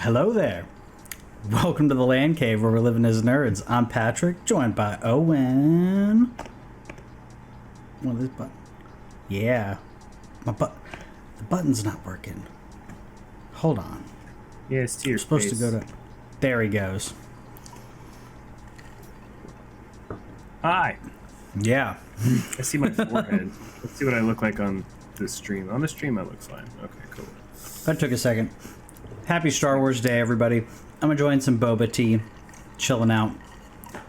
Hello there. Welcome to the TheLanCave, where we're living as nerds. I'm Patrick, joined by Owen. One of these buttons. Yeah. The button's not working. Hold on. Yeah, it's to your supposed face. to go to... There he goes. Hi. Yeah. I see my forehead. Let's see what I look like on the stream. On the stream, I look fine. Okay, cool. That took a second. Happy Star Wars Day, everybody. I'm enjoying some boba tea. Chilling out.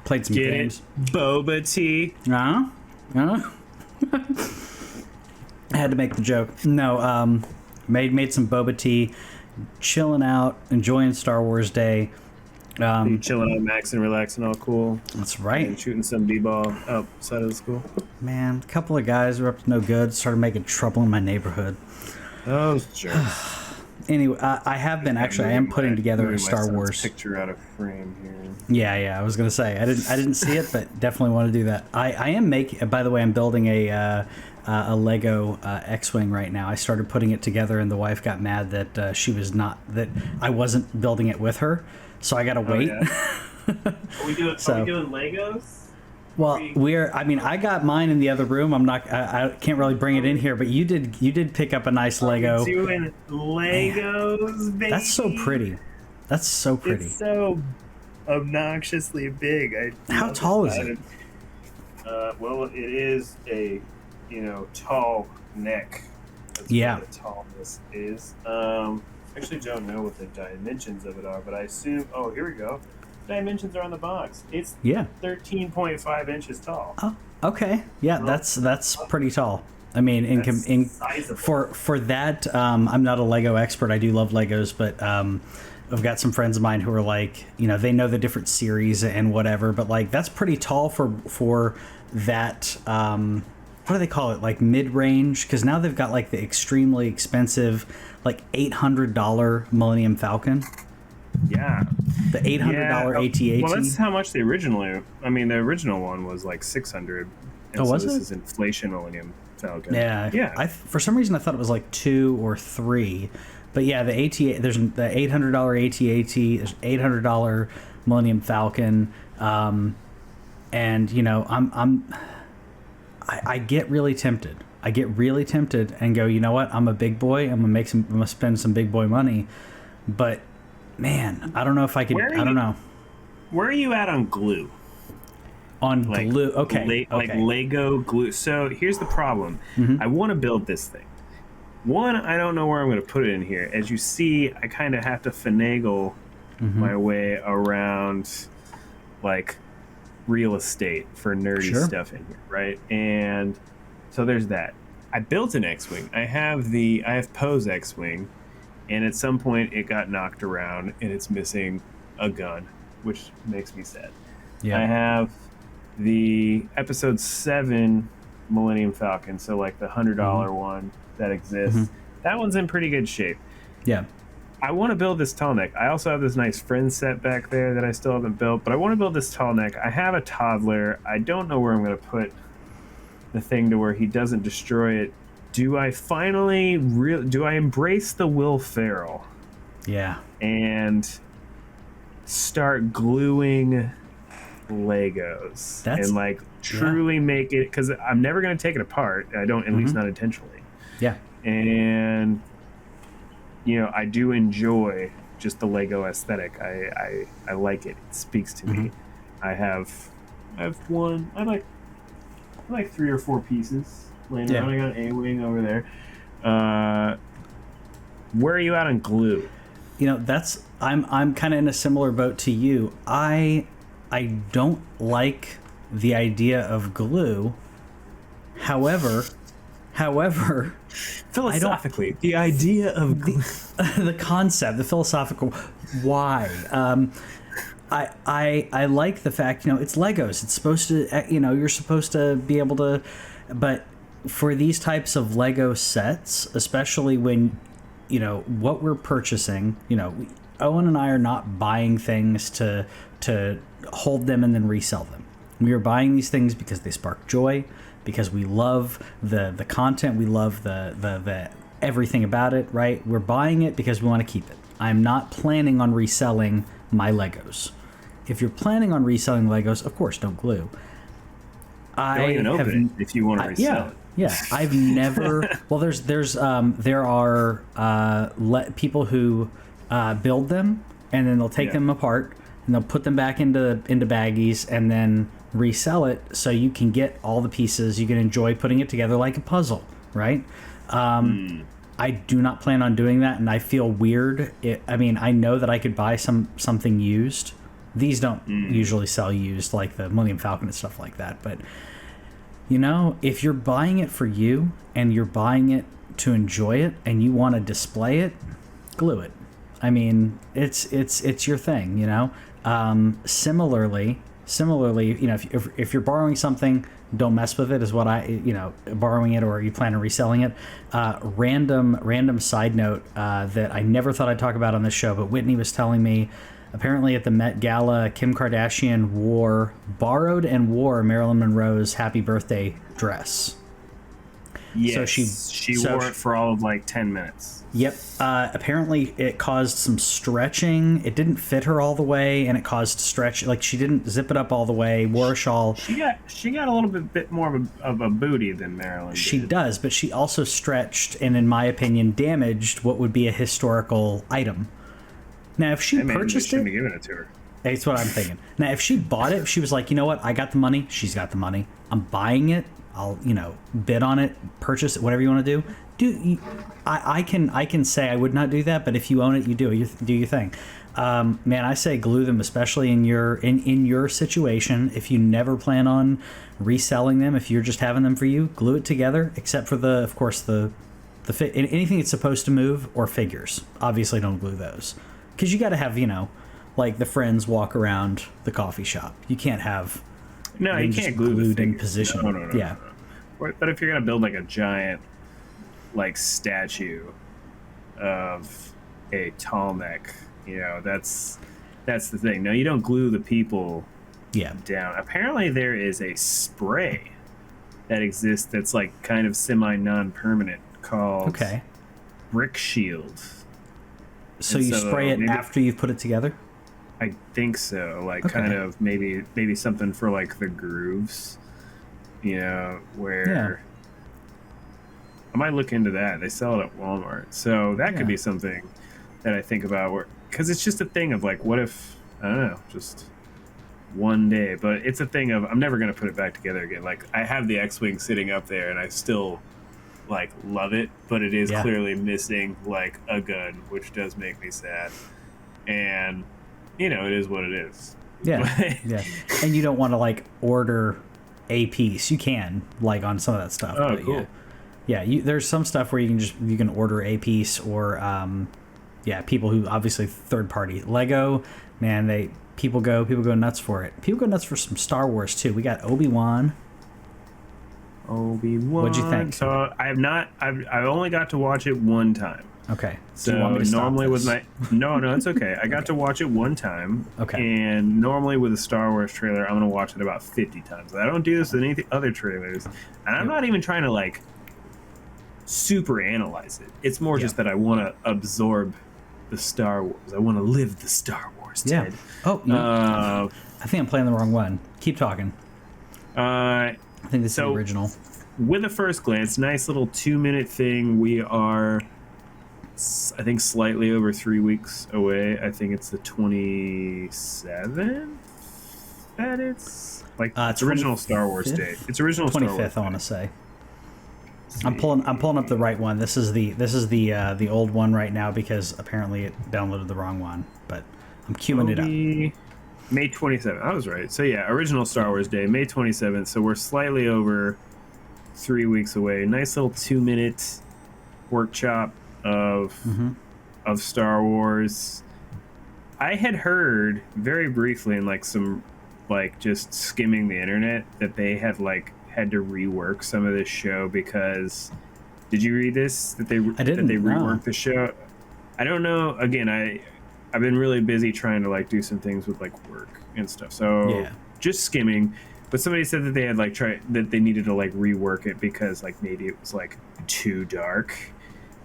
Played some games. Boba tea. I had to make the joke. No, made some boba tea. Chilling out. Enjoying Star Wars Day. You chilling out, maxing, relaxing, all cool. That's right. And shooting some b-ball outside of the school. Man, a couple of guys were up to no good. Started making trouble in my neighborhood. Oh, jerks. Anyway, I have been actually. I am putting together a Star Wars picture out of frame here. Yeah. I was gonna say I didn't see it, but definitely want to do that. I am making. By the way, I'm building a Lego X-wing right now. I started putting it together, and the wife got mad that that I wasn't building it with her, so I gotta wait. Yeah. Are we doing Legos? Well, I got mine in the other room. I can't really bring it in here, but you did pick up a nice Lego. Doing Legos, baby. That's so pretty. That's so pretty. It's so obnoxiously big. How tall is it? Well, it is a, tall neck. That's yeah. What the tallness is. Actually don't know what the dimensions of it are, but I assume. Oh, here we go. Dimensions are on the box. It's 13.5 inches tall. Oh, okay. Yeah, that's pretty tall. I mean, for that, I'm not a Lego expert. I do love Legos, but I've got some friends of mine who are like, they know the different series and whatever, but like that's pretty tall for that. What do they call it? Like mid-range? Because now they've got like the extremely expensive, like $800 Millennium Falcon. Yeah. The $800 AT-AT. Well, that's how much the original one was like $600. Oh, was it? This is inflation Millennium Falcon. Yeah. Yeah. For some reason, I thought it was like 2 or 3. But yeah, the AT, there's the $800 AT-AT, there's $800 Millennium Falcon, and I get really tempted. I get really tempted and go, you know what? I'm a big boy. I'm gonna spend some big boy money, but man, I don't know if I could. I don't know. Where are you at on glue? On glue, okay. Like Lego glue. So here's the problem. Mm-hmm. I want to build this thing. One, I don't know where I'm going to put it in here. As you see, I kind of have to finagle my way around, like, real estate for nerdy stuff in here, right? And so there's that. I built an X-wing. I have Poe's X-wing. And at some point, it got knocked around, and it's missing a gun, which makes me sad. Yeah. I have the Episode 7 Millennium Falcon, so like the $100 one that exists. That one's in pretty good shape. Yeah. I want to build this tall neck. I also have this nice friend set back there that I still haven't built, but I want to build this tall neck. I have a toddler. I don't know where I'm going to put the thing to where he doesn't destroy it. Do I finally embrace the Will Ferrell? Yeah. And start gluing Legos and like truly make it, because I'm never going to take it apart. I don't, at least not intentionally. Yeah. And I do enjoy just the Lego aesthetic. I like it. It speaks to me. I have one. I like 3 or 4 pieces. Around. I got an A-wing over there. Where are you at on glue? I'm kind of in a similar boat to you. I don't like the idea of glue. However, philosophically, the idea of glue. the concept, the philosophical why. I like the fact, it's Legos. It's supposed to, you're supposed to be able to, but for these types of Lego sets, especially when, what we're purchasing, Owen and I are not buying things to hold them and then resell them. We are buying these things because they spark joy, because we love the content, we love the everything about it, right? We're buying it because we want to keep it. I'm not planning on reselling my Legos. If you're planning on reselling Legos, of course, don't glue. Don't even open it if you want to resell it. Yeah, I've never. Well, there are people who build them, and then they'll take them apart and they'll put them back into baggies and then resell it, so you can get all the pieces. You can enjoy putting it together like a puzzle, right? I do not plan on doing that, and I feel weird. I mean, I know that I could buy something used. These don't usually sell used, like the Millennium Falcon and stuff like that. But, you know, if you're buying it for you and you're buying it to enjoy it and you want to display it, glue it. I mean, it's your thing, you know? Similarly, you know, if you're borrowing something, don't mess with it is what borrowing it, or you plan on reselling it. Random side note that I never thought I'd talk about on this show, but Whitney was telling me, apparently at the Met Gala, Kim Kardashian borrowed and wore Marilyn Monroe's Happy Birthday dress. Yes, so she wore it for all of like 10 minutes. Yep. Apparently it caused some stretching. It didn't fit her all the way, and it caused stretch. Like, she didn't zip it up all the way, wore a shawl. She got a little bit more of a booty than Marilyn She does, but she also stretched and, in my opinion, damaged what would be a historical item. Now, if she purchased shouldn't have given it to her. That's what I'm thinking. Now, if she bought it, if she was like, you know what, I got the money, she's got the money, I'm buying it, I'll, bid on it, purchase it, whatever you want to do. I can say I would not do that, but if you own it, you do your thing. Man, I say glue them, especially in your situation. If you never plan on reselling them, if you're just having them for you, glue it together, except for the anything that's supposed to move, or figures. Obviously, don't glue those. Because you got to have, like the friends walk around the coffee shop. You can't have. No, you can't glue glued in position. No. Yeah. But if you're gonna build like a giant, like, statue of a Tallneck, that's the thing. No, you don't glue the people. Down. Apparently, there is a spray that exists that's like kind of semi-non-permanent called Brick Shield. So you spray it after you've put it together? I think so. Like, kind of maybe something for like the grooves, where I might look into that. They sell it at Walmart, so that could be something that I think about. Because it's just a thing of like, what if, I don't know, just one day. But it's a thing of, I'm never gonna put it back together again. Like, I have the X-wing sitting up there, and I still like love it, but it is clearly missing like a gun, which does make me sad. And it is what it is. Yeah. And you don't want to like order a piece. You can, like, on some of that stuff. Oh, but cool. There's some stuff where you can order a piece, or people who obviously third party. Lego, man, people go nuts for it. People go nuts for some Star Wars too. We got Obi Wan. What'd you think? So I've only got to watch it one time. Okay. So normally with no, it's okay. I got to watch it one time. Okay. And normally with a Star Wars trailer, I'm gonna watch it about 50 times. I don't do this with any other trailers, and I'm not even trying to like super analyze it. It's more just that I want to absorb the Star Wars. I want to live the Star Wars. Ted. I think I'm playing the wrong one. Keep talking. I think this is the original. With a first glance, nice little 2-minute thing. We are, I think, slightly over 3 weeks away. I think it's the 27th that it's like it's original Star Wars date. It's original 25th, Star Wars. I want to say. I'm pulling up the right one. This is the old one right now, because apparently it downloaded the wrong one. But I'm queuing it up. May 27th. I was right. So yeah, original Star Wars Day, May 27th. So we're slightly over 3 weeks away. Nice little 2-minute workshop of Star Wars. I had heard very briefly in like some, like, just skimming the internet, that they had to rework some of this show because, did you read this? That they reworked the show? I don't know. Again, I've been really busy trying to like do some things with like work and stuff. So just skimming. But somebody said that they had like that they needed to like rework it because like maybe it was like too dark,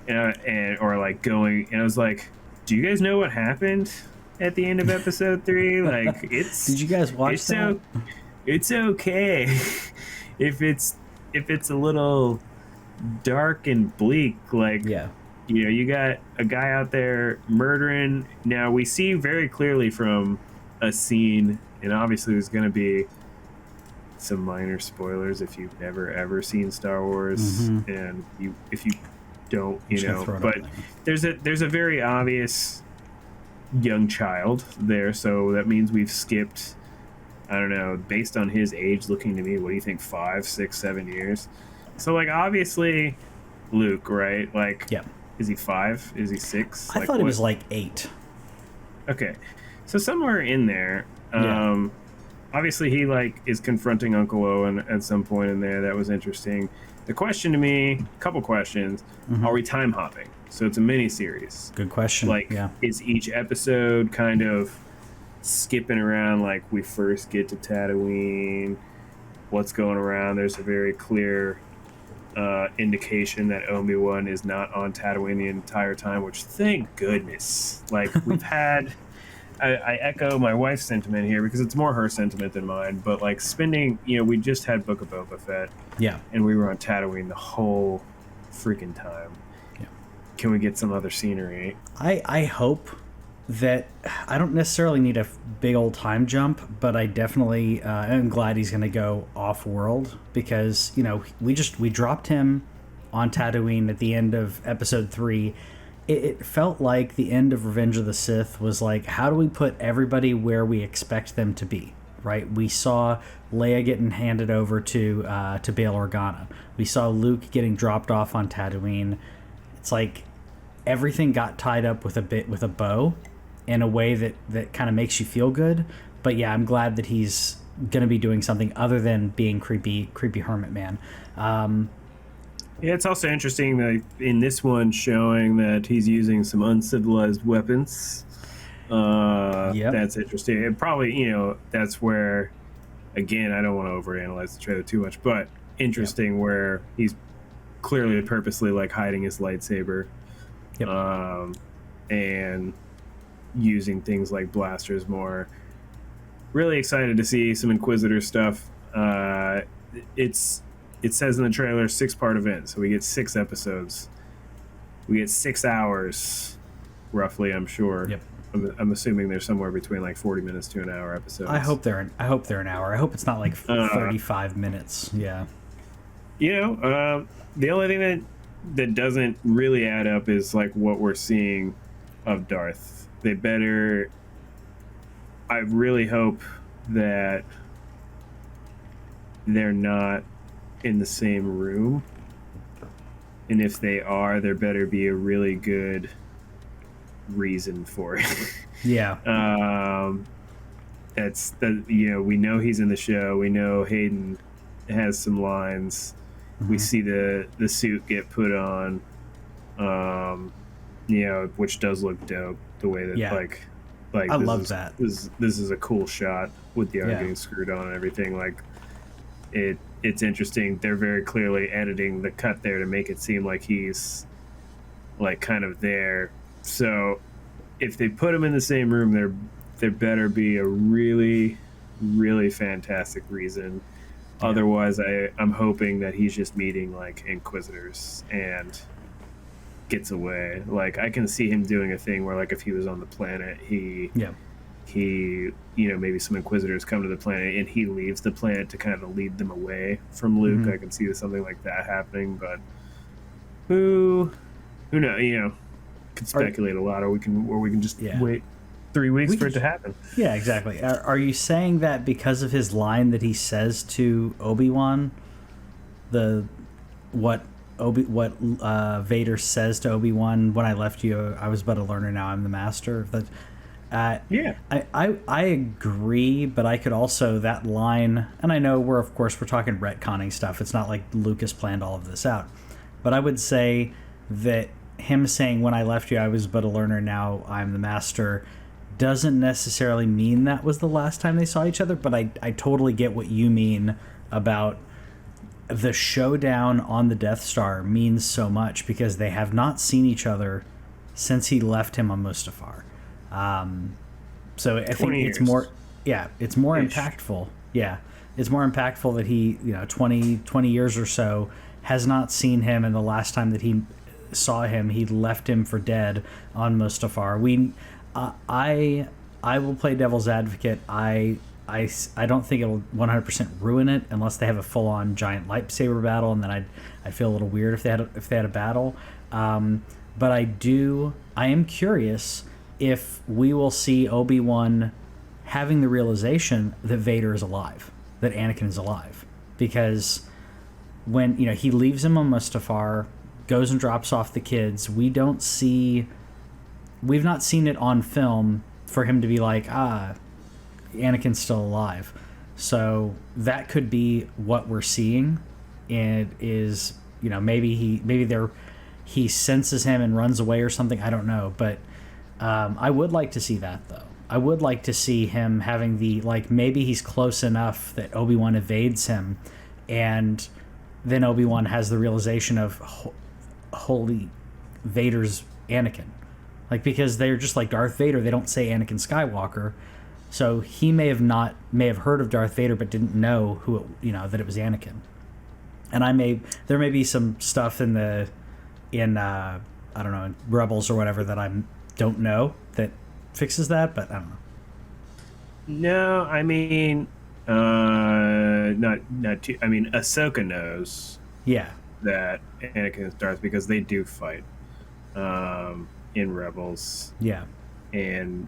or like going. And I was like, do you guys know what happened at the end of episode 3? Like, it's Did you guys watch that? It's okay if it's a little dark and bleak. Like, Yeah. you know, you got a guy out there murdering. Now we see very clearly from a scene, and obviously there's going to be some minor spoilers if you've never ever seen Star Wars, and if you don't, you know, but there's a very obvious young child there, so that means we've skipped, I don't know, based on his age, looking to me, what do you think, 5, 6, 7 years? So, like, obviously Luke, right? Like, yeah. Is he 5? Is he 6? I thought he was like 8. Okay, so somewhere in there. Obviously he like is confronting Uncle Owen at some point in there. That was interesting. The question to me, a couple questions. Are we time hopping? So it's a mini series. Good question. Like, is each episode kind of skipping around? Like, we first get to Tatooine, what's going around? There's a very clear indication that Obi Wan is not on Tatooine the entire time, which, thank goodness. Like, we've had. I echo my wife's sentiment here because it's more her sentiment than mine. But, like, spending, you know, we just had Book of Boba Fett. Yeah. And we were on Tatooine the whole freaking time. Yeah. Can we get some other scenery? I hope that I don't necessarily need a big old time jump, but I definitely am glad he's going to go off world because, you know, we dropped him on Tatooine at the end of episode 3. It felt like the end of Revenge of the Sith was like, how do we put everybody where we expect them to be, right? We saw Leia getting handed over to Bail Organa. We saw Luke getting dropped off on Tatooine. It's like everything got tied up with a bow in a way that kind of makes you feel good. But yeah, I'm glad that he's going to be doing something other than being creepy hermit man. Yeah, it's also interesting that in this one showing that he's using some uncivilized weapons. That's interesting. And probably, you know, that's where, again, I don't want to overanalyze the trailer too much, but interesting where he's clearly purposely like hiding his lightsaber, and using things like blasters more. Really excited to see some Inquisitor stuff. It says in the trailer 6-part event, so we get 6 episodes. We get 6 hours, roughly. I'm sure. Yep. I'm assuming they're somewhere between like 40 minutes to an hour episodes. I hope they're an hour. I hope it's not like 35 minutes. Yeah. You know, the only thing that doesn't really add up is like what we're seeing of Darth. They better. I really hope that they're not in the same room, and if they are, there better be a really good reason for it. That's the, you know, we know he's in the show, we know Hayden has some lines, we see the suit get put on, you know, which does look dope, the way that like I love that this is a cool shot with the arm getting screwed on and everything. Like, it's interesting. They're very clearly editing the cut there to make it seem like he's like kind of there. So if they put him in the same room, there better be a really, really fantastic reason. Otherwise, I'm hoping that he's just meeting like Inquisitors and gets away. Like, I can see him doing a thing where, like, if he was on the planet, he you know, maybe some Inquisitors come to the planet and he leaves the planet to kind of lead them away from Luke. I can see something like that happening, but who knows? You know, could speculate a lot, or we can just wait 3 weeks for it to happen. Yeah, exactly. Are you saying that because of his line that he says to Obi Wan, what Vader says to Obi Wan, when I left you, I was but a learner, now I'm the master? I agree, but I could also, that line, and I know we're talking retconning stuff. It's not like Lucas planned all of this out, but I would say that him saying, when I left you, I was but a learner, now I'm the master, doesn't necessarily mean that was the last time they saw each other, but I totally get what you mean about the showdown on the Death Star means so much because they have not seen each other since he left him on Mustafar. So I think it's more, it's more impactful. Yeah, it's more impactful that he, 20 years or so has not seen him, and the last time that he saw him, he left him for dead on Mustafar. I will play devil's advocate. I don't think it'll 100% ruin it unless they have a full-on giant lightsaber battle, and then I'd feel a little weird if they had a battle. But I am curious if we will see Obi-Wan having the realization that Vader is alive, that Anakin is alive, because when he leaves him on Mustafar, goes and drops off the kids, we've not seen it on film for him to be like, Anakin's still alive. So that could be what we're seeing. It is, maybe he senses him and runs away or something. I don't know, but I would like to see that, though. I would like to see him having maybe he's close enough that Obi-Wan evades him, and then Obi-Wan has the realization of, holy, Vader's Anakin. Because they're just like Darth Vader, they don't say Anakin Skywalker. So he may have heard of Darth Vader, but didn't know that it was Anakin. And there may be some stuff in I don't know, in Rebels or whatever that I don't know that fixes that, but I don't know. No, I mean, not too. I mean, Ahsoka knows. Yeah. That Anakin is Darth, because they do fight in Rebels. Yeah. And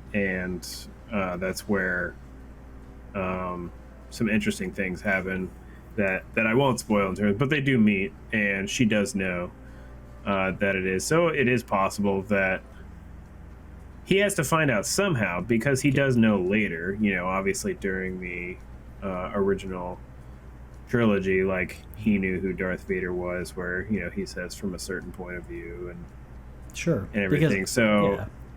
that's where some interesting things happen that I won't spoil in terms, but they do meet, and she does know that it is. So it is possible that he has to find out somehow, because he does know later, obviously during the original trilogy, he knew who Darth Vader was, where, he says from a certain point of view and sure and everything.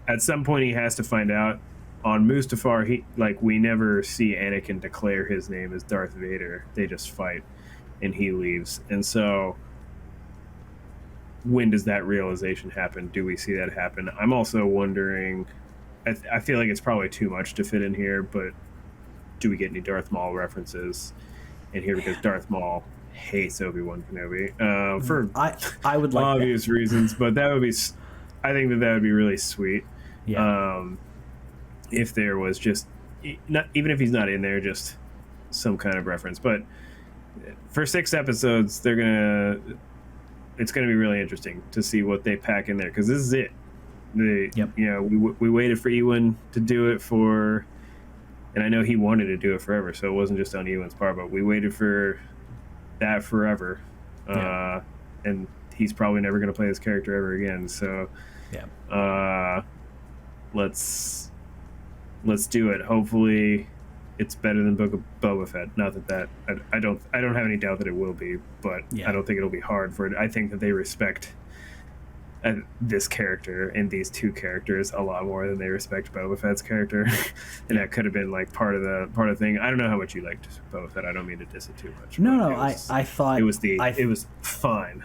At some point he has to find out. On Mustafar, we never see Anakin declare his name as Darth Vader. They just fight, and he leaves. And so, when does that realization happen? Do we see that happen? I'm also wondering. I feel like it's probably too much to fit in here, but do we get any Darth Maul references in here? Because Darth Maul hates Obi-Wan Kenobi for I would like obvious reasons, but that would be. I think that would be really sweet. Yeah. If there was just, not even if he's not in there, just some kind of reference. But for 6 episodes, it's gonna be really interesting to see what they pack in there, because this is it. We waited for Ewan to do it for, and I know he wanted to do it forever, so it wasn't just on Ewan's part, but we waited for that forever. And he's probably never going to play this character ever again. So let's do it. Hopefully it's better than Book of Boba Fett. Not that I don't have any doubt that it will be, but I don't think it'll be hard for it. I think that they respect this character and these two characters a lot more than they respect Boba Fett's character. And that could have been part of the thing. I don't know how much you liked Boba Fett. I don't mean to diss it too much. I thought it was fine.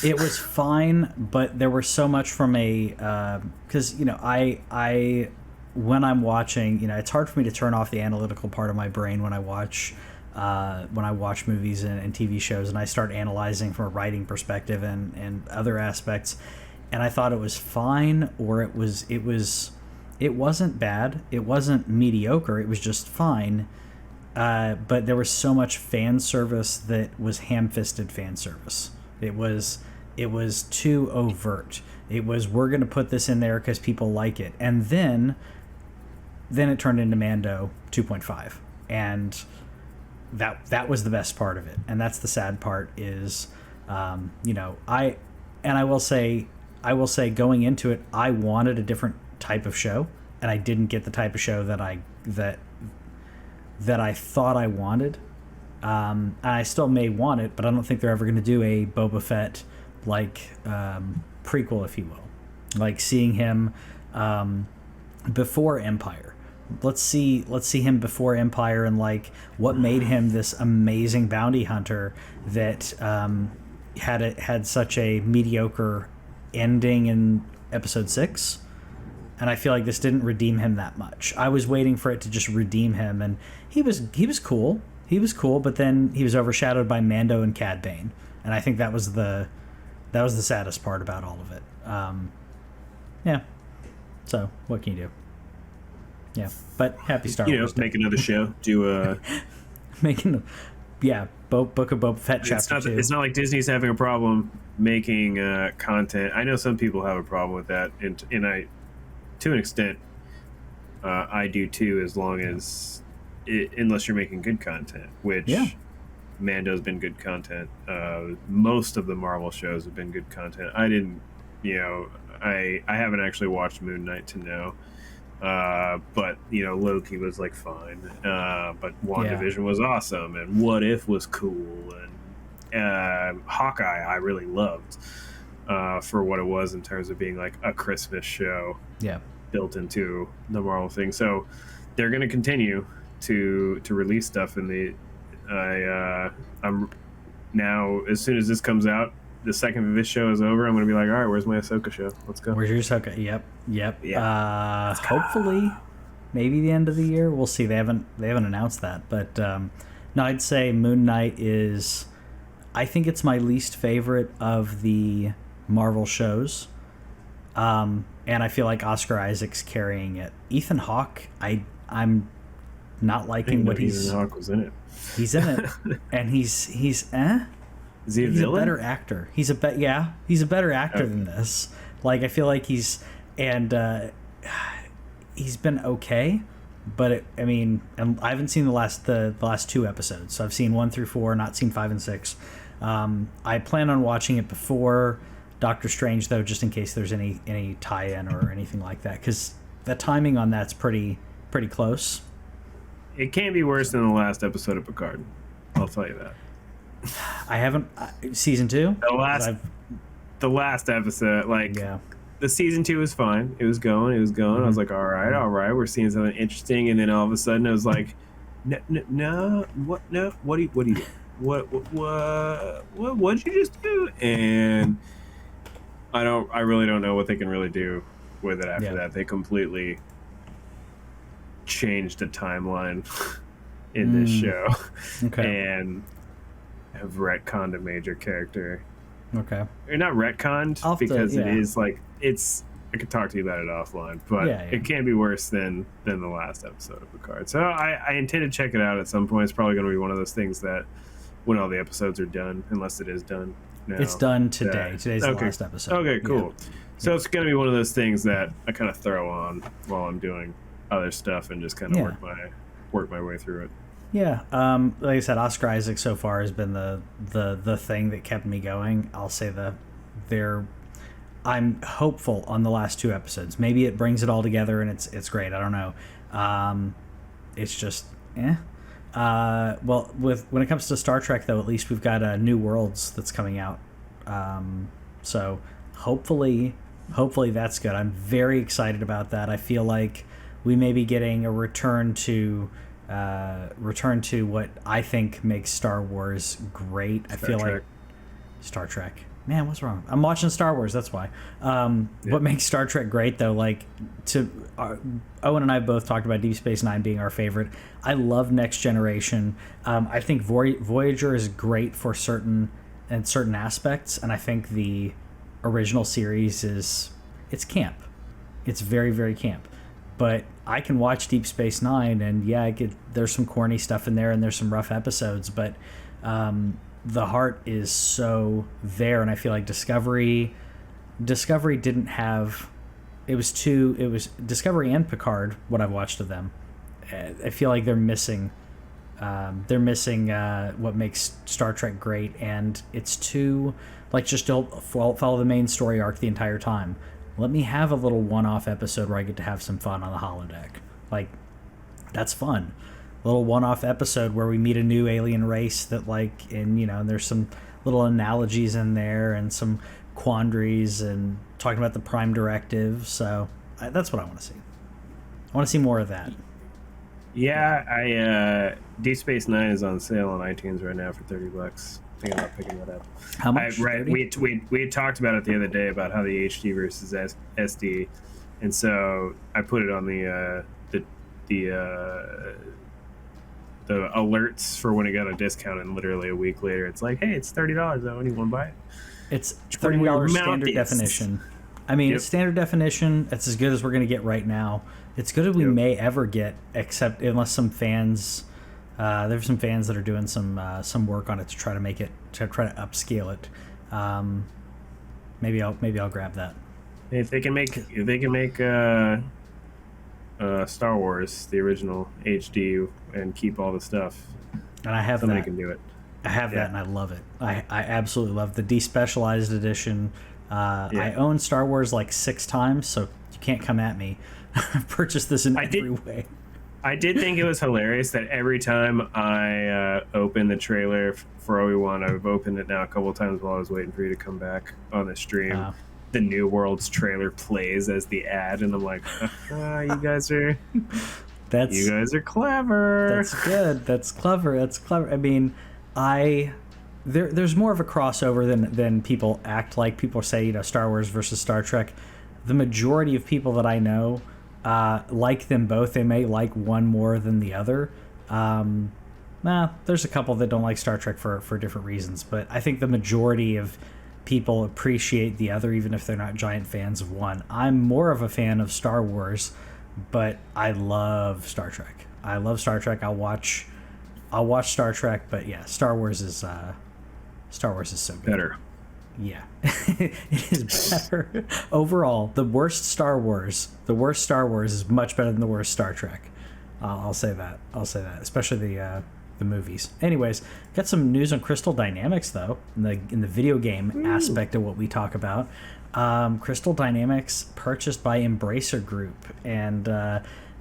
It was fine, but there was so much from because I when I'm watching, it's hard for me to turn off the analytical part of my brain when I watch movies and TV shows, and I start analyzing from a writing perspective and other aspects. And I thought it was fine, or it wasn't bad. It wasn't mediocre. It was just fine. But there was so much fan service that was ham-fisted fan service. It was too overt. It was, we're going to put this in there because people like it. And then it turned into Mando 2.5. And that was the best part of it. And that's the sad part is, I will say going into it, I wanted a different type of show, and I didn't get the type of show that I thought I wanted. And I still may want it, but I don't think they're ever going to do a Boba Fett prequel, if you will, like seeing him before Empire. Let's see him before Empire, and what made him this amazing bounty hunter that had such a mediocre ending and episode 6, and I feel like this didn't redeem him that much. I was waiting for it to just redeem him, and he was cool. He was cool, but then he was overshadowed by Mando and Cad Bane, and I think that was the saddest part about all of it. Yeah. So what can you do? Yeah, but happy Star Wars Day. Make another show. Do making, Book of Boba Fett chapter 2. It's not like Disney's having a problem making content. I know some people have a problem with that, and I, to an extent, I do too. As long as, unless you're making good content, which Mando's been good content. Most of the Marvel shows have been good content. I didn't, I haven't actually watched Moon Knight to know. But Loki was like fine, but WandaVision was awesome, and What If was cool, and Hawkeye I really loved for what it was in terms of being like a Christmas show built into the Marvel thing. So they're going to continue to release stuff in the I'm now, as soon as this comes out, the second this show is over, I'm going to be like, all right, where's my Ahsoka show? Let's go. Where's your Ahsoka? Yep. Hopefully, maybe the end of the year. We'll see. They haven't announced that, but no, I'd say Moon Knight is. I think it's my least favorite of the Marvel shows, and I feel like Oscar Isaac's carrying it. Ethan Hawke, I'm not liking what he's. Ethan Hawke was in it. He's in it, and he's Is he a villain? A better actor. He's a better actor than this. Like, I feel like he's been okay, but and I haven't seen the last 2 episodes. So I've seen 1 through 4, not seen 5 and 6. I plan on watching it before Doctor Strange, though, just in case there's any tie-in or anything like that, because the timing on that's pretty close. It can't be worse than the last episode of Picard. I'll tell you that. I haven't season 2. The last episode, the season 2 was fine. It was going. Mm-hmm. I was like, all right, we're seeing something interesting, and then all of a sudden it was like, no, what do you do? What'd you just do? And I really don't know what they can really do with it after that. They completely changed the timeline in this show, and have retconned a major character. Okay. Or not retconned, because it is like, it's, I could talk to you about it offline, but it can't be worse than the last episode of Picard. So I intend to check it out at some point. It's probably going to be one of those things that when all the episodes are done, unless it is done now. It's done today. Today's the last episode. Okay, cool. Yeah. So it's going to be one of those things that I kind of throw on while I'm doing other stuff and just kind of work my way through it. Yeah, like I said, Oscar Isaac so far has been the thing that kept me going. I'll say I'm hopeful on the last 2 episodes. Maybe it brings it all together and it's great. I don't know. It's just well, when it comes to Star Trek, though, at least we've got New Worlds that's coming out. So hopefully that's good. I'm very excited about that. I feel like we may be getting a return to what I think makes Star Wars great. I feel like Star Trek. Man, what's wrong? I'm watching Star Wars. That's why. What makes Star Trek great, though, Owen and I both talked about Deep Space Nine being our favorite. I love Next Generation. I think Voyager is great for certain aspects, and I think the original series it's camp. It's very, very camp. But I can watch Deep Space Nine, and there's some corny stuff in there, and there's some rough episodes, but the heart is so there, and I feel like Discovery didn't have. It was Discovery and Picard. What I've watched of them, I feel like they're missing. What makes Star Trek great, and it's too just don't follow the main story arc the entire time. Let me have a little one-off episode where I get to have some fun on the holodeck. That's fun. A little one-off episode where we meet a new alien race that and there's some little analogies in there and some quandaries and talking about the Prime Directive. So that's what I want to see. I want to see more of that. Yeah, Deep Space Nine is on sale on iTunes right now for $30. thinking about picking that up. How much? Right, we had talked about it the other day about how the HD versus SD, and so I put it on the alerts for when it got a discount, and literally a week later, it's like, hey, it's $30. I only want to buy it. It's $30 standard definition. I mean, it's standard definition. It's as good as we're going to get right now. It's good as we may ever get, except unless some fans, there's some fans that are doing some work on it to try to make it, to try to upscale it. Maybe I'll grab that. If they can make Star Wars, the original HD, and keep all the stuff, and I have somebody that. can do it. I have that, and I love it. I absolutely love the despecialized edition. I own Star Wars like 6 times, so you can't come at me. I've purchased this in every way. I did think it was hilarious that every time I open the trailer for Obi Wan, I've opened it now a couple of times while I was waiting for you to come back on the stream. The New Worlds trailer plays as the ad, and I'm like, you guys are clever. That's good. That's clever. I mean, there's more of a crossover than people act like. People say, Star Wars versus Star Trek. The majority of people that I know like them both. They may like one more than the other. There's a couple that don't like Star Trek for different reasons, but I think the majority of people appreciate the other, even if they're not giant fans of one. I'm more of a fan of Star Wars, but I love Star Trek. I'll watch Star Trek, but yeah, Star Wars is so good. Better. Yeah, it is better. Overall, the worst Star Wars is much better than the worst Star Trek. I'll say that, especially the movies. Anyways, got some news on Crystal Dynamics though, in the video game aspect of what we talk about. Crystal Dynamics purchased by Embracer Group, and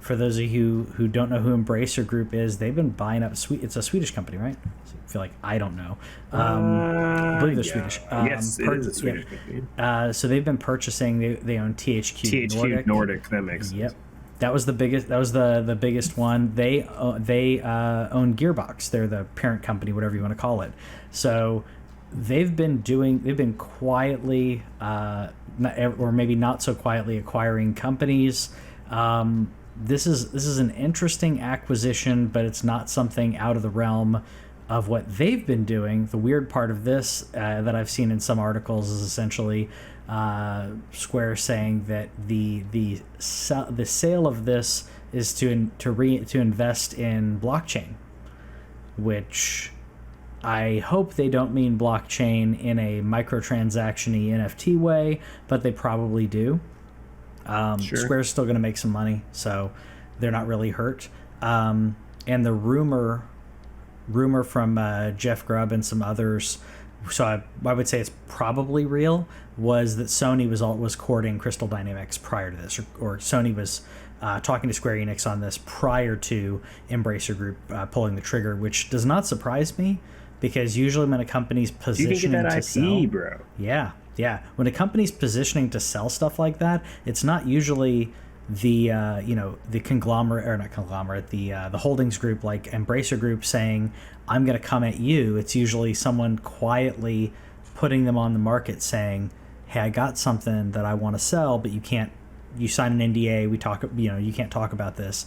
for those of you who don't know who Embracer Group is, they've been buying up it's a Swedish company, right? I feel like I don't know. I believe they're Swedish. Yes, it is a Swedish company. So they've been purchasing. They own THQ Nordic. That makes sense. Yep. That was the biggest. That was the biggest one. They own Gearbox. They're the parent company, whatever you want to call it. So they've been quietly, or maybe not so quietly, acquiring companies. This is an interesting acquisition, but it's not something out of the realm of what they've been doing. The weird part of this that I've seen in some articles is essentially Square saying that the sale of this is to invest in blockchain, which I hope they don't mean blockchain in a microtransaction-y NFT way, but they probably do. Sure. Square's still going to make some money, so they're not really hurt. And the rumor from Jeff Grubb and some others, so I would say it's probably real, was that Sony was courting Crystal Dynamics prior to this, or Sony was talking to Square Enix on this prior to Embracer Group pulling the trigger, which does not surprise me, because usually when a company's positioning to sell, bro. Yeah. When a company's positioning to sell stuff like that, it's not usually the conglomerate, or not conglomerate, the holdings group like Embracer Group saying, I'm going to come at you. It's usually someone quietly putting them on the market saying, hey, I got something that I want to sell, but you sign an NDA, you can't talk about this.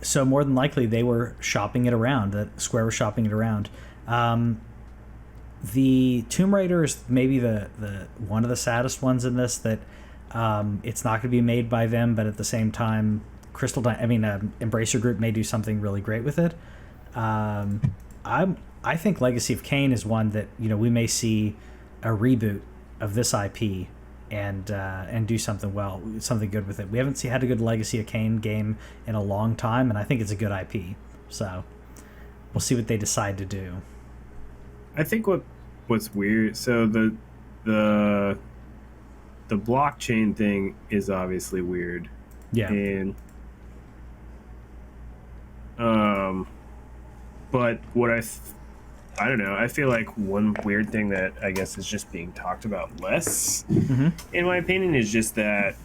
So more than likely they were shopping it around, that Square was shopping it around. The Tomb Raider is maybe the one of the saddest ones in this, that it's not going to be made by them, but at the same time, Embracer Group may do something really great with it. I think Legacy of Kain is one that we may see a reboot of this IP and do something good with it. We haven't had a good Legacy of Kain game in a long time, and I think it's a good IP. So we'll see what they decide to do. I think what's weird. So the blockchain thing is obviously weird. Yeah. And but what I don't know. I feel like one weird thing that I guess is just being talked about less, in my opinion, is just that,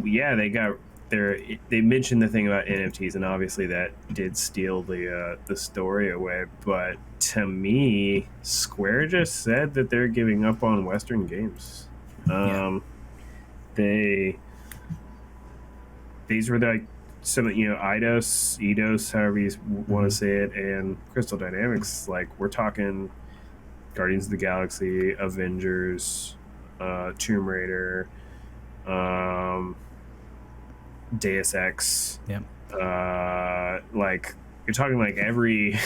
yeah, they got they mentioned the thing about NFTs, and obviously that did steal the story away. But to me, Square just said that they're giving up on Western games. These were like some, Eidos, however you want to say it, and Crystal Dynamics. Like, we're talking Guardians of the Galaxy, Avengers, Tomb Raider, Deus Ex. Yep. Like, you're talking like every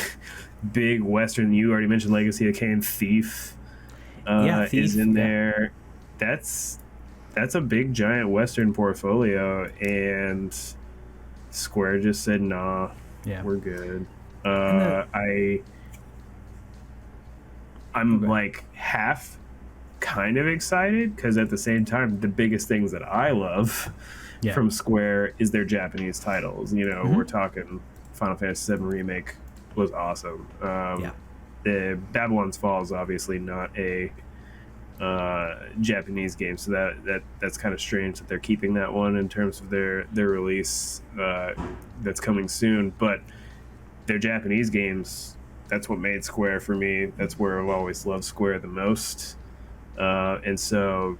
big Western. You already mentioned Legacy of Kain. Thief, Thief is in there. That's a big giant Western portfolio, and Square just said, "Nah, we're good." I'm like half kind of excited, because at the same time, the biggest things that I love from Square is their Japanese titles. We're talking Final Fantasy VII Remake was awesome. The Babylon's Fall is obviously not a Japanese game, so that's kind of strange that they're keeping that one in terms of their release that's coming soon. But their Japanese games, that's what made Square for me. That's where I've always loved Square the most. And so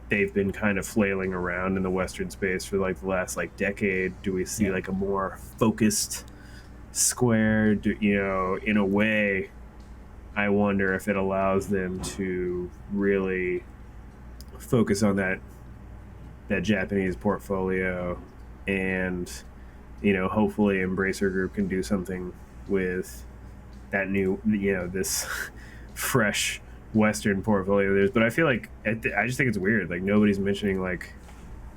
they've been kind of flailing around in the Western space for like the last decade. Do we see like a more focused Square? In a way, I wonder if it allows them to really focus on that Japanese portfolio, and hopefully Embracer Group can do something with that new, this fresh Western portfolio of theirs. But I feel like I just think it's weird. Like, nobody's mentioning, like,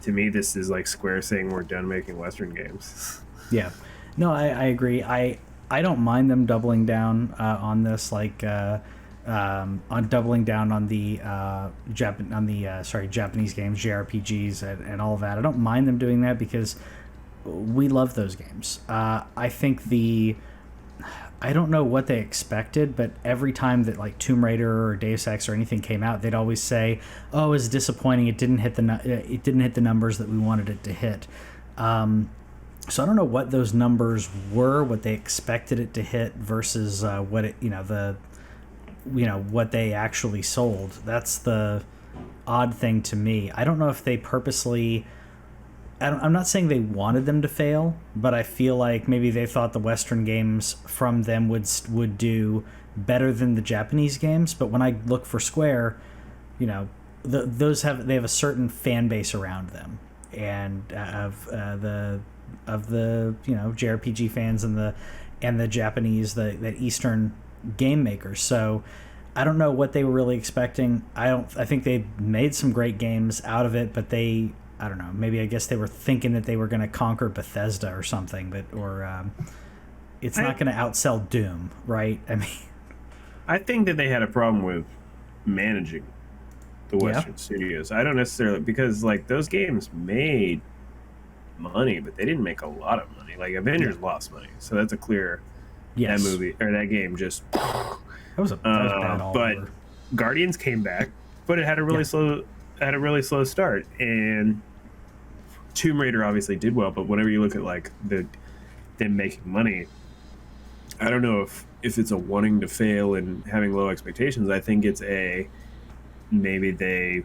to me, this is like Square saying we're done making Western games. Yeah, no, I agree. I don't mind them doubling down on this, like on doubling down on the Japanese games, JRPGs, and all of that. I don't mind them doing that, because we love those games. I think I don't know what they expected, but every time that like Tomb Raider or Deus Ex or anything came out, they'd always say, "Oh, it was disappointing. It didn't hit the numbers that we wanted it to hit." So I don't know what those numbers were, what they expected it to hit versus what it, what they actually sold. That's the odd thing to me. I don't know if they purposely. I'm not saying they wanted them to fail, but I feel like maybe they thought the Western games from them would do better than the Japanese games. But when I look for Square, they have a certain fan base around them, and of the JRPG fans and the Japanese, the Eastern game makers. So I don't know what they were really expecting. I think they made some great games out of it, but I don't know. Maybe I guess they were thinking that they were going to conquer Bethesda or something, but it's not going to outsell Doom, right? I mean, I think that they had a problem with managing the Western studios. I don't necessarily, because like those games made money, but they didn't make a lot of money. Like Avengers lost money, so that's a clear. That movie or that game just. That was bad all but over. Guardians came back, but it had a really slow start, and Tomb Raider obviously did well. But whenever you look at like them making money, I don't know if it's a wanting to fail and having low expectations. I think it's maybe they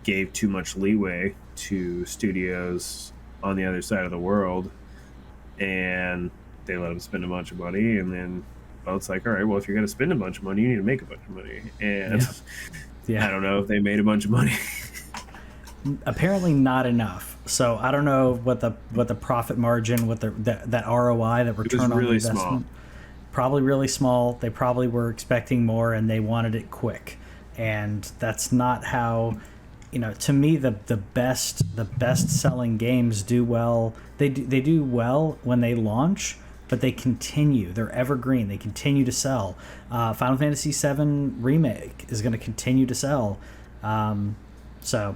gave too much leeway to studios on the other side of the world, and they let them spend a bunch of money, and then it's like, all right, well, if you're going to spend a bunch of money, you need to make a bunch of money. And I don't know if they made a bunch of money. Apparently not enough. So I don't know what the profit margin, what that ROI, that return on investment. Small. Probably really small. They probably were expecting more, and they wanted it quick. And that's not how, to me, the best selling games do well. They do well when they launch, but they continue. They're evergreen. They continue to sell. Final Fantasy VII Remake is going to continue to sell. So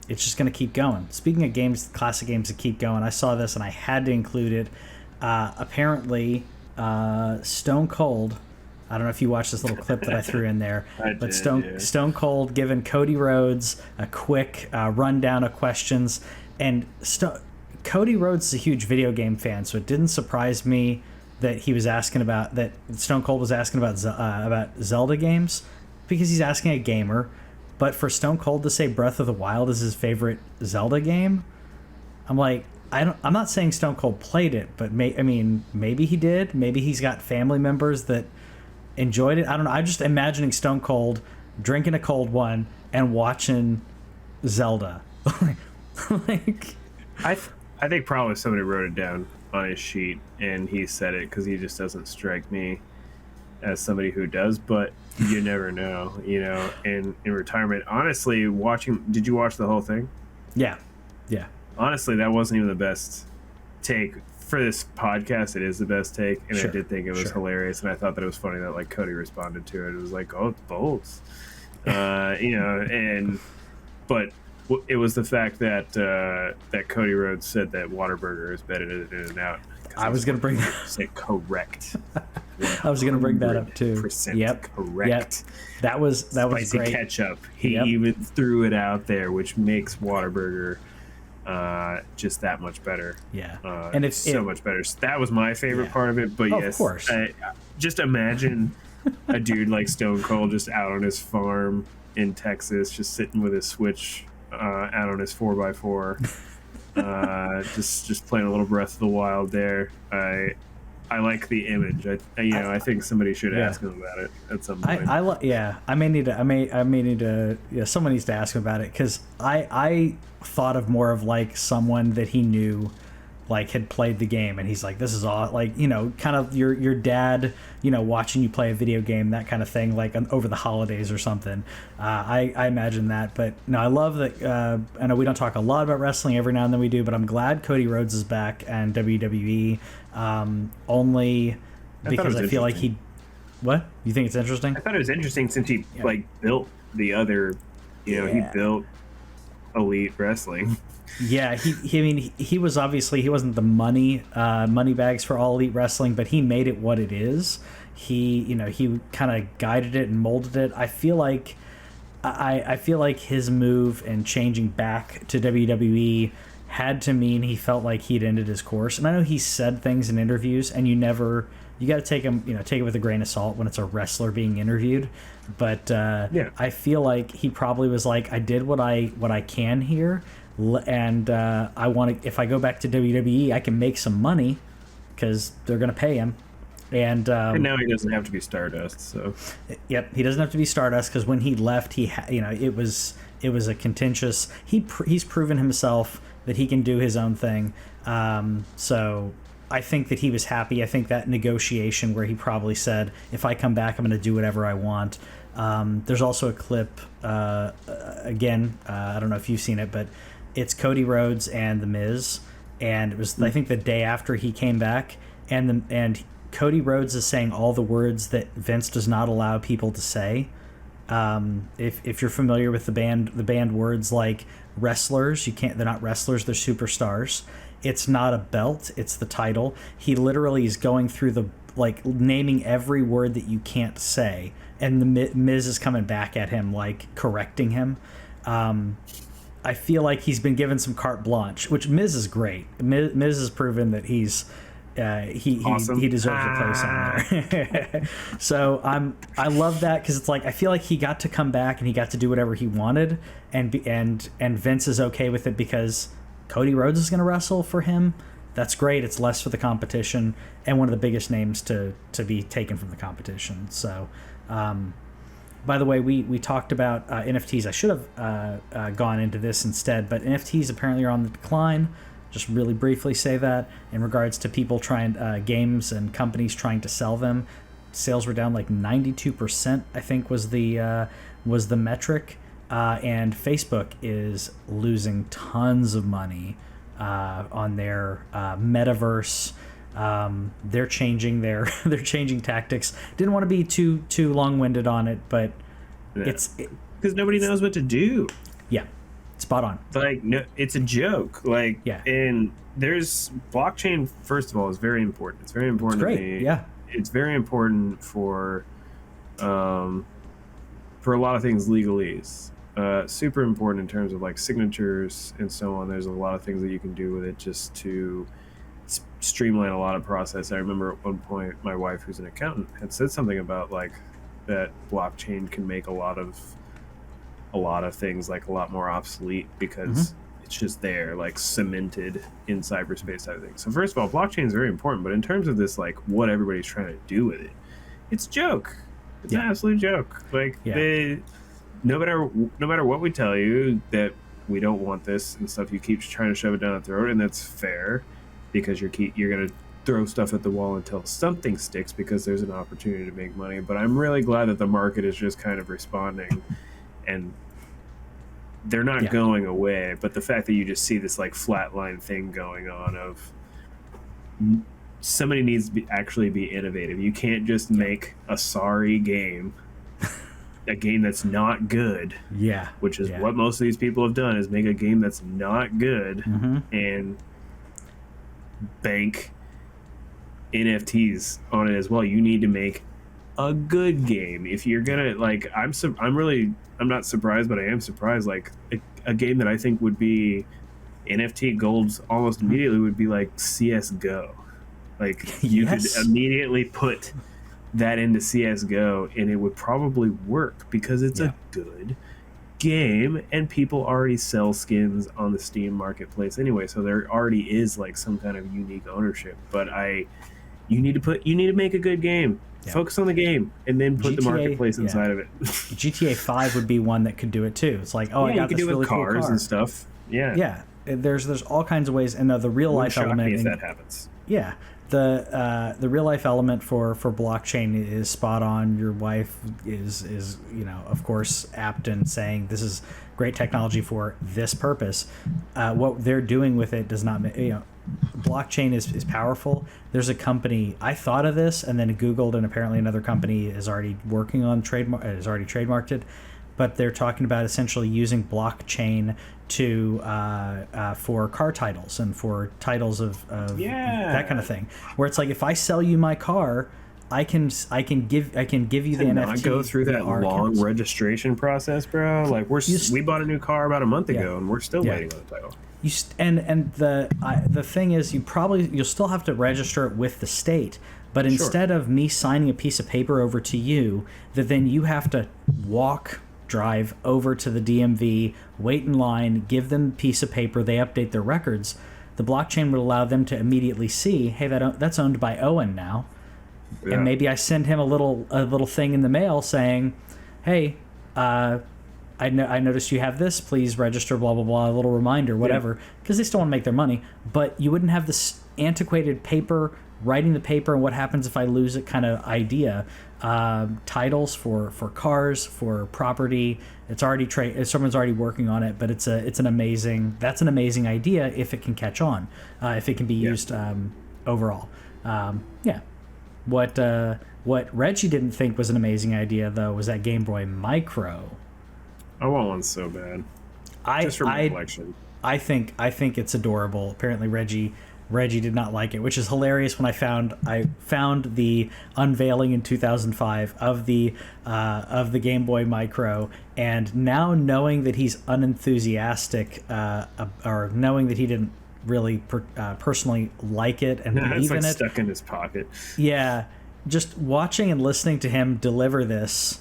it's just going to keep going. Speaking of games, classic games that keep going, I saw this and I had to include it. Apparently, Stone Cold, I don't know if you watched this little clip that I threw in there, but Stone Cold giving Cody Rhodes a quick rundown of questions. And Cody Rhodes is a huge video game fan, so it didn't surprise me that he was asking about that. Stone Cold was asking about Zelda games, because he's asking a gamer. But for Stone Cold to say Breath of the Wild is his favorite Zelda game, I'm like, I'm not saying Stone Cold played it, but maybe he did. Maybe he's got family members that enjoyed it. I don't know. I'm just imagining Stone Cold drinking a cold one and watching Zelda. Like, I think probably somebody wrote it down on his sheet and he said it because he just doesn't strike me as somebody who does, but you never know, in retirement. Honestly, did you watch the whole thing? Yeah. Honestly, that wasn't even the best take for this podcast. It is the best take, and Sure. I did think it was hilarious, and I thought that it was funny that like Cody responded to it. It was like, oh, it's bolts, but it was the fact that that Cody Rhodes said that Whataburger is better than In-N-Out. I was gonna bring say correct. I was gonna bring that up too. Yep. Correct. Yep. That was Spicy great. ketchup. He even threw it out there, which makes Whataburger just that much better. Yeah. And it's so much better. So that was my favorite part of it. But yes, of course. Just imagine a dude like Stone Cold just out on his farm in Texas, just sitting with his Switch out on his 4x4, just playing a little Breath of the Wild there. I like the image. I think somebody should ask him about it at some point. I may need to. Someone needs to ask him about it, because I thought of more of like someone that he knew, like had played the game, and he's like, this is all like, kind of your dad, watching you play a video game, that kind of thing, like over the holidays or something. I imagine that. But no, I love that. I know we don't talk a lot about wrestling, every now and then we do, but I'm glad Cody Rhodes is back and WWE. Only because I feel like he. What? You think it's interesting? I thought it was interesting since he built the other, he built Elite Wrestling. Yeah, he was obviously, he wasn't the money bags for All Elite Wrestling, but he made it what it is. He kind of guided it and molded it. I feel like his move and changing back to WWE had to mean he felt like he'd ended his course. And I know he said things in interviews, and you got to take it with a grain of salt when it's a wrestler being interviewed. But I feel like he probably was like, I did what I can here, and I want to. If I go back to WWE, I can make some money because they're going to pay him. And now he doesn't have to be Stardust. So yep, he doesn't have to be Stardust, because when he left, it was a contentious. He's proven himself that he can do his own thing. So I think that he was happy. I think that negotiation where he probably said, if I come back, I'm going to do whatever I want. There's also a clip, again, I don't know if you've seen it, but it's Cody Rhodes and The Miz. And it was, I think, the day after he came back. And Cody Rhodes is saying all the words that Vince does not allow people to say. If you're familiar with the band words like wrestlers, they're not wrestlers, they're superstars. It's not a belt, it's the title. He literally is going through naming every word that you can't say, and the Miz is coming back at him, like correcting him. I feel like he's been given some carte blanche, which Miz is great. Miz has proven that he's awesome. He deserves a place on there. So I love that, because it's like, I feel like he got to come back and he got to do whatever he wanted, and Vince is okay with it because Cody Rhodes is going to wrestle for him. That's great. It's less for the competition, and one of the biggest names to be taken from the competition. So by the way, we talked about NFTs. I should have gone into this instead, but NFTs apparently are on the decline. Just really briefly say that in regards to people trying, games and companies trying to sell them. Sales were down like 92%, I think was the metric. And Facebook is losing tons of money on their metaverse. They're changing tactics. Didn't want to be too long-winded on it, but it's because nobody knows what to do. Yeah. Spot on. Like, no, it's a joke. Like, yeah. And there's blockchain. First of all, is very important. It's very important to me. Yeah. It's very important for a lot of things legalese. super important in terms of like signatures and so on. There's a lot of things that you can do with it just to streamline a lot of process. I remember at one point my wife, who's an accountant, had said something about like that blockchain can make a lot of things like a lot more obsolete because it's just there, like cemented in cyberspace type of thing. So first of all, blockchain is very important, but in terms of this, like what everybody's trying to do with it, it's a joke. It's an absolute joke. Like no matter what we tell you that we don't want this and stuff, you keep trying to shove it down our throat, and that's fair because you're gonna throw stuff at the wall until something sticks because there's an opportunity to make money. But I'm really glad that the market is just kind of responding, and they're not going away. But the fact that you just see this like flatline thing going on of somebody needs to actually be innovative. You can't just make a sorry game, a game that's not good. Yeah. Which is what most of these people have done, is make a game that's not good and bank NFTs on it as well. You need to make a good game. If you're gonna like, I'm not surprised, but I am surprised. Like a game that I think would be NFT golds almost immediately would be like CS:GO. Like you could immediately put that into CS:GO and it would probably work because it's a good game and people already sell skins on the Steam marketplace anyway, so there already is like some kind of unique ownership. But you need to make a good game. Focus on the game and then put the marketplace inside of it. GTA 5 would be one that could do it too. It's like, I got this really cool car and stuff. There's all kinds of ways, and the real life element. If that happens. The real life element for blockchain is spot on. Your wife is of course apt in saying this is great technology for this purpose. What they're doing with it does not blockchain is powerful. There's a company, I thought of this and then Googled, and apparently another company is already working on trademarked it, but they're talking about essentially using blockchain to for car titles and for titles of that kind of thing, where it's like, if I sell you my car, I can give you the NFT. Not go through that long registration process, bro. Like we bought a new car about a month ago and we're still waiting on the title. The thing is, you'll still have to register it with the state, but instead of me signing a piece of paper over to you, that then you have to drive over to the DMV, wait in line, give them a piece of paper, they update their records. The blockchain would allow them to immediately see, hey, that's owned by Owen now, and maybe I send him a little thing in the mail saying, hey, I noticed you have this, please register, blah, blah, blah, a little reminder, whatever, because they still want to make their money. But you wouldn't have this antiquated paper, writing the paper, and what happens if I lose it kind of idea. Titles for cars, for property, it's already someone's already working on it, but that's an amazing idea if it can catch on, if it can be used overall. What Reggie didn't think was an amazing idea, though, was that Game Boy Micro. I want one so bad. Just for my collection. I think it's adorable. Apparently Reggie did not like it, which is hilarious. When I found the unveiling in 2005 of the Game Boy Micro, and now knowing that he's unenthusiastic, or knowing that he didn't really personally like it and believe in it, stuck in his pocket. Yeah, just watching and listening to him deliver this,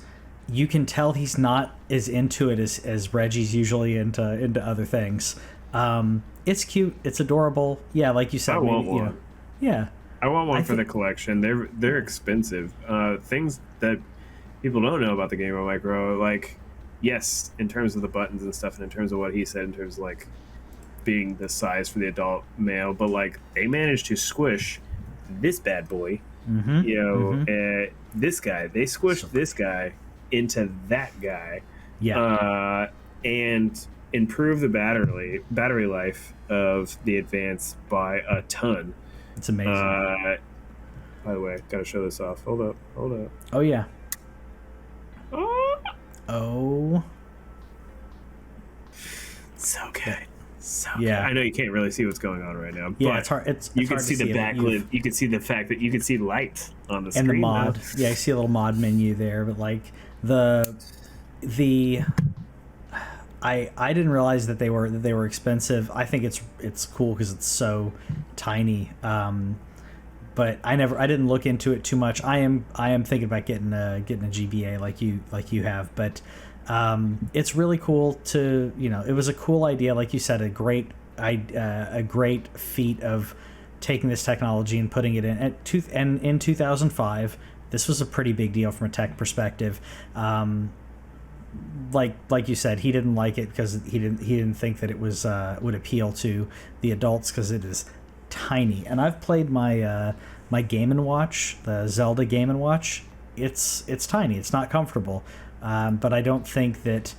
you can tell he's not as into it as Reggie's usually into other things. It's cute. It's adorable. Yeah, like you said. I want one. Yeah. I want one for the collection. They're expensive. Things that people don't know about the Game Boy Micro, like, yes, in terms of the buttons and stuff, and in terms of what he said, in terms of like being the size for the adult male, but like they managed to squish this bad boy. This guy. They squished this guy into that guy. Yeah. And improve the battery life of the Advance by a ton. It's amazing. By the way, gotta show this off. Hold up. Oh yeah. Oh. So good. Good. I know you can't really see what's going on right now. But it's hard. You can see the backlit. You can see the fact that you can see light on the screen. And the mod. I see a little mod menu there, but like the I didn't realize that they were expensive. I think it's cool because it's so tiny. But I didn't look into it too much. I am thinking about getting a GBA like you have, but it's really cool to, it was a cool idea, like you said, a great feat of taking this technology and putting it in in 2005. This was a pretty big deal from a tech perspective. Like you said, he didn't like it because he didn't think that it was would appeal to the adults because it is tiny. And I've played my my Game & Watch, the Zelda Game & Watch. It's tiny. It's not comfortable. But I don't think that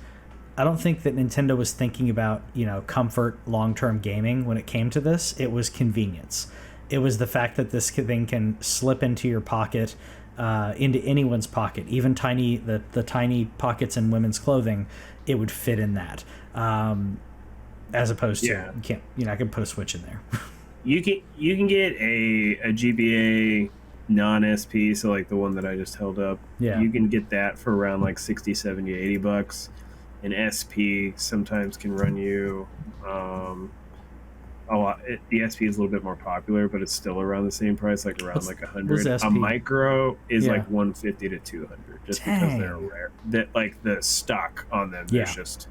Nintendo was thinking about, comfort, long-term gaming when it came to this. It was convenience. It was the fact that this thing can slip into your pocket, into anyone's pocket, even the tiny pockets in women's clothing. It would fit in that, as opposed to you're not gonna put a Switch in there. You can get a GBA non-SP, so like the one that I just held up. Yeah. You can get that for around like 60, 70, 80 bucks. An SP sometimes can run you a lot. The SP is a little bit more popular, but it's still around the same price, like around like 100. A micro is like 150 to 200, just because they're rare. That like the stock on them, there's just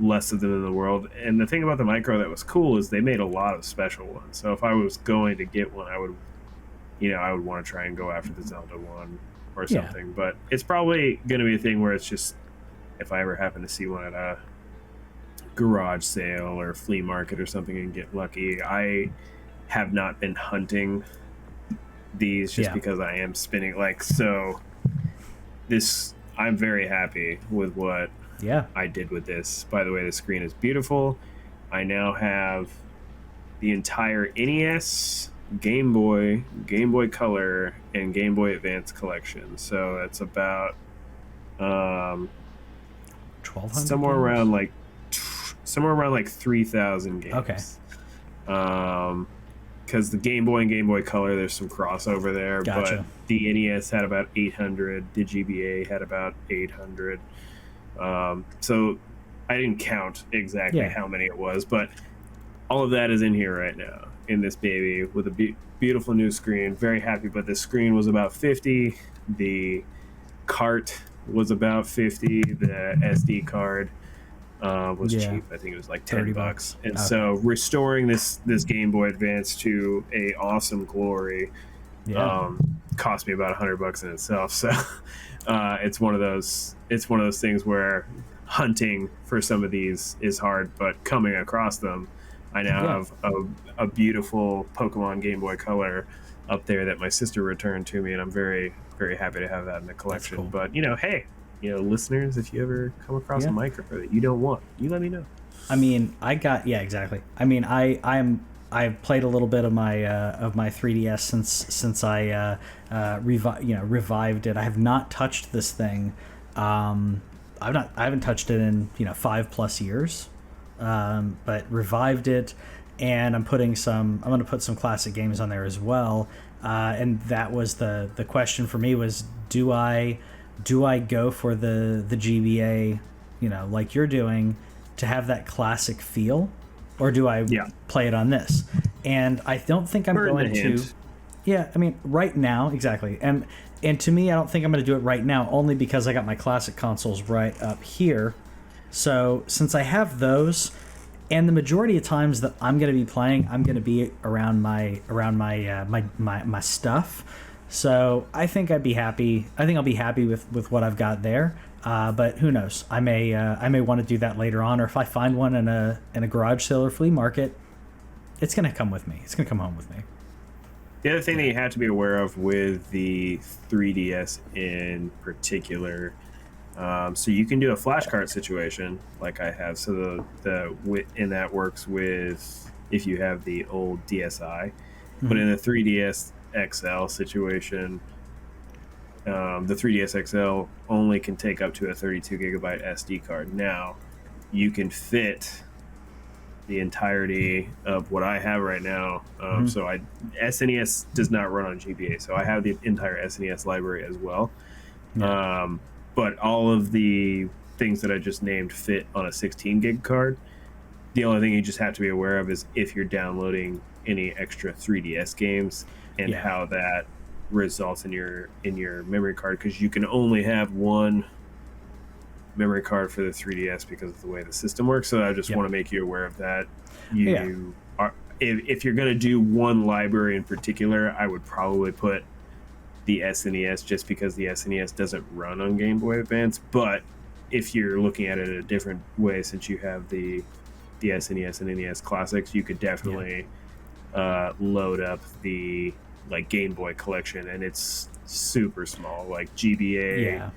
less of them in the world. And the thing about the micro that was cool is they made a lot of special ones. So if I was going to get one, I would want to try and go after the Zelda one or something. But it's probably going to be a thing where it's just, if I ever happen to see one at a garage sale or flea market or something and get lucky. I have not been hunting these just because I am spinning. I'm very happy with what I did with this. By the way, the screen is beautiful. I now have the entire NES, Game Boy, Game Boy Color, and Game Boy Advance collection. So that's about 1,200 somewhere around like 3,000 games. Okay. Because the Game Boy and Game Boy Color, there's some crossover there. Gotcha. But the NES had about 800. The GBA had about 800. So I didn't count exactly how many it was, but all of that is in here right now in this baby with a beautiful new screen. Very happy, but the screen was about 50. The cart was about 50. The SD card was cheap. I think it was like $10. And so restoring this Game Boy Advance to a awesome glory cost me about $100 in itself. So it's one of those things where hunting for some of these is hard, but coming across them, I now have a beautiful Pokemon Game Boy Color up there that my sister returned to me, and I'm very, very happy to have that in the collection. Cool. But hey, listeners, if you ever come across a micro that you don't want, you let me know. I mean, exactly. I mean, I've played a little bit of my 3DS since I revived it. I have not touched this thing. I haven't touched it in 5+ years. But revived it, and I'm going to put some classic games on there as well. And that was the question for me was, do I go for the GBA, like you're doing, to have that classic feel, or do I play it on this? And I don't think I'm going to. Yeah, I mean, right now, exactly. And to me, I don't think I'm going to do it right now, only because I got my classic consoles right up here. So since I have those, and the majority of times that I'm going to be playing, I'm going to be around my stuff. So I think I'll be happy with what I've got there. But who knows? I may want to do that later on, or if I find one in a garage sale or flea market, it's going to come with me. It's going to come home with me. The other thing that you have to be aware of with the 3DS in particular. So you can do a flashcard situation like I have. So and that works with if you have the old DSi, but in the 3DS XL situation, the 3DS XL only can take up to a 32 gigabyte SD card. Now, you can fit the entirety of what I have right now. So SNES does not run on GBA, so I have the entire SNES library as well. But all of the things that I just named fit on a 16 gig card. The only thing you just have to be aware of is if you're downloading any extra 3DS games and how that results in your memory card, because you can only have one memory card for the 3DS because of the way the system works. So I just want to make you aware of that. You are, if you're going to do one library in particular, I would probably put the SNES, just because the SNES doesn't run on Game Boy Advance. But if you're looking at it a different way, since you have the SNES and NES classics, you could definitely load up the like Game Boy collection, and it's super small, like GBA,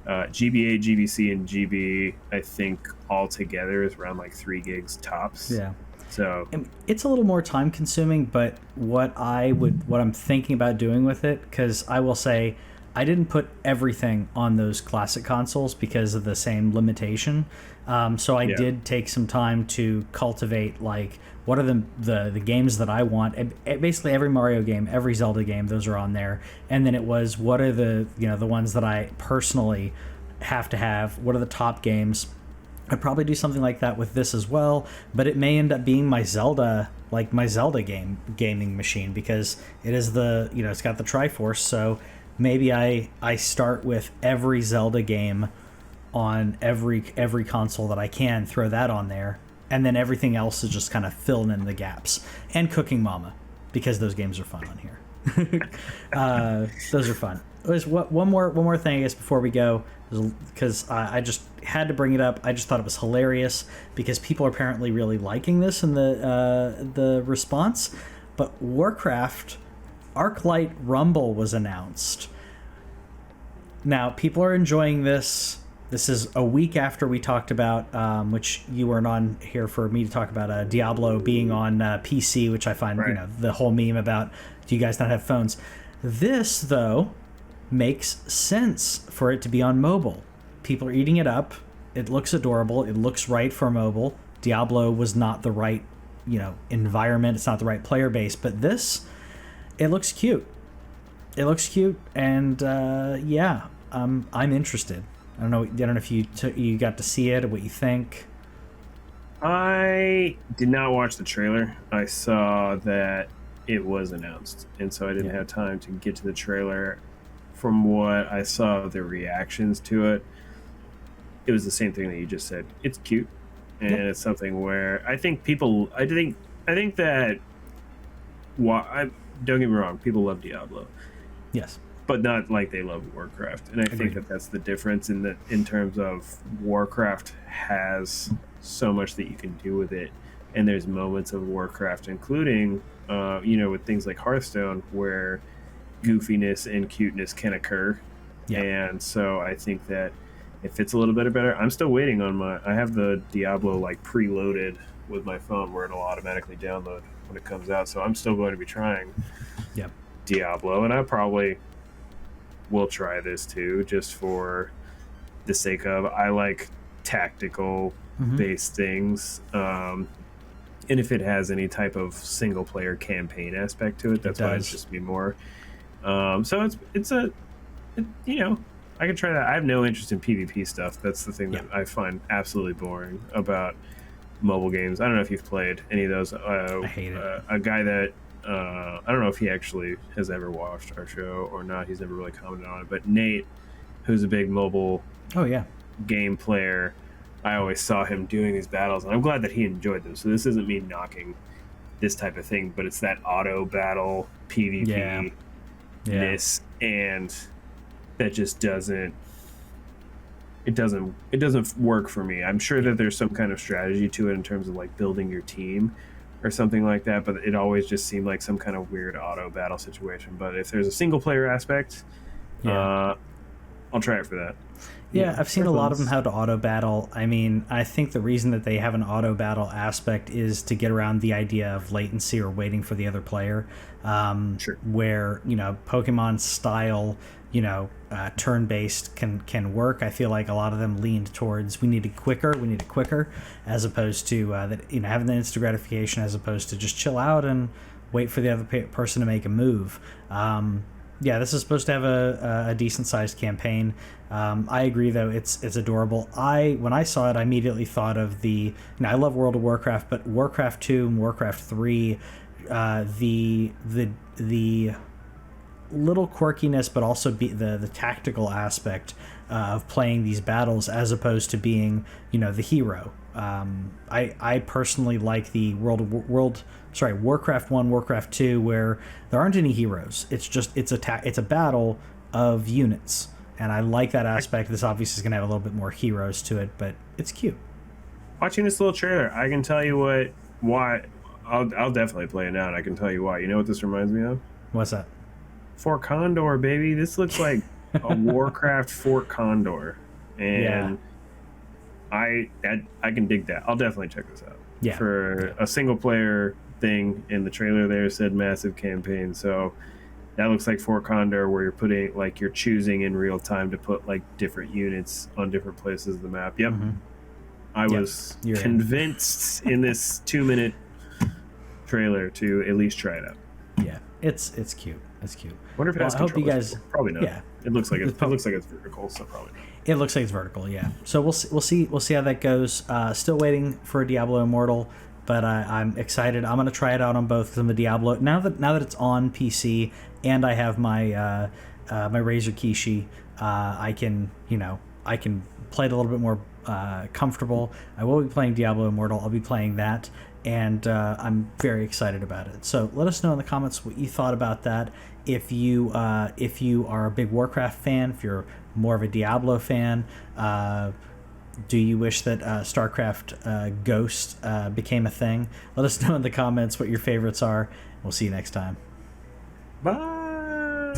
GBC, and GB. I think all together is around like 3 gigs tops. Yeah. So it's a little more time consuming, but what I'm thinking about doing with it, because I will say I didn't put everything on those classic consoles because of the same limitation. So I did take some time to cultivate, like, what are the games that I want. Basically every Mario game, every Zelda game, those are on there. And then it was, what are the ones that I personally have to have? What are the top games? I'd probably do something like that with this as well, but it may end up being my Zelda gaming machine, because it is it's got the Triforce. So maybe I start with every Zelda game on every console that I can, throw that on there, and then everything else is just kind of filling in the gaps. And Cooking Mama, because those games are fun on here. Those are fun. There's one more thing, I guess, before we go, because I just had to bring it up. I just thought it was hilarious because people are apparently really liking this in the response. But Warcraft Arclight Rumble was announced. Now, people are enjoying this. This is a week after we talked about, which you weren't on here for me to talk about, Diablo being on PC, which I find, the whole meme about, do you guys not have phones? This, though, makes sense for it to be on mobile. People are eating it up. It looks adorable. It looks right for mobile. Diablo was not the right, environment. It's not the right player base, but this, it looks cute. It looks cute, and I'm interested. I don't know if you got to see it or what you think. I did not watch the trailer. I saw that it was announced, and so I didn't have time to get to the trailer. From what I saw, the reactions to it, it was the same thing that you just said. It's cute, and it's something where I think that. Don't get me wrong, people love Diablo. Yes. But not like they love Warcraft, and I think that's the difference in terms of Warcraft has so much that you can do with it, and there's moments of Warcraft, including with things like Hearthstone, where goofiness and cuteness can occur, and so I think that it fits a little bit better. I'm still waiting on I have the Diablo like preloaded with my phone where it'll automatically download when it comes out, so I'm still going to be trying Diablo, and I probably will try this too, just for the sake of, I like tactical based things, and if it has any type of single player campaign aspect to it, that's why it's just me more. So I can try that. I have no interest in PvP stuff. That's the thing that I find absolutely boring about mobile games. I don't know if you've played any of those. I hate it. A guy that I don't know if he actually has ever watched our show or not. He's never really commented on it. But Nate, who's a big mobile game player, I always saw him doing these battles, and I'm glad that he enjoyed them. So this isn't me knocking this type of thing, but it's that auto battle PvP ness, and that just doesn't work for me. I'm sure that there's some kind of strategy to it in terms of like building your team or something like that, but it always just seemed like some kind of weird auto battle situation. But if there's a single player aspect, I'll try it for that. Yeah, I've seen a lot of them have to auto battle. I mean, I think the reason that they have an auto battle aspect is to get around the idea of latency or waiting for the other player. Where, Pokemon style, turn-based can work. I feel like a lot of them leaned towards we need it quicker, as opposed to having the instant gratification, as opposed to just chill out and wait for the other person to make a move. Yeah, this is supposed to have a decent sized campaign. I agree, though it's adorable. When I saw it, I immediately thought of I love World of Warcraft, but Warcraft 2 and Warcraft 3, the little quirkiness, but also the tactical aspect of playing these battles as opposed to being the hero. I personally like the Warcraft 1, Warcraft 2, where there aren't any heroes. It's a battle of units, and I like that aspect. This obviously is going to have a little bit more heroes to it, but it's cute. Watching this little trailer, I can tell you why. I'll definitely play it now, and I can tell you why. You know what this reminds me of? What's that? Fort Condor, baby. This looks like a Warcraft Fort Condor, and I can dig that. I'll definitely check this out. Yeah. For a single player thing in the trailer, there said massive campaign, so that looks like Fort Condor, where you're putting you're choosing in real time to put different units on different places of the map. Yep. Mm-hmm. I was convinced in this 2-minute trailer to at least try it out. Yeah, it's cute. It's cute. Wonder if it has I hope you guys probably not. Yeah, it looks like it's vertical, so probably not. It looks like it's vertical. Yeah. So we'll see how that goes. Still waiting for Diablo Immortal, but I'm excited. I'm gonna try it out on both, because I'm the Diablo now that it's on PC and I have my my Razer Kishi. I can play it a little bit more comfortable. I will be playing Diablo Immortal. I'll be playing that. And I'm very excited about it. So let us know in the comments what you thought about that. If you are a big Warcraft fan, if you're more of a Diablo fan, do you wish that StarCraft Ghost became a thing? Let us know in the comments what your favorites are. We'll see you next time. Bye.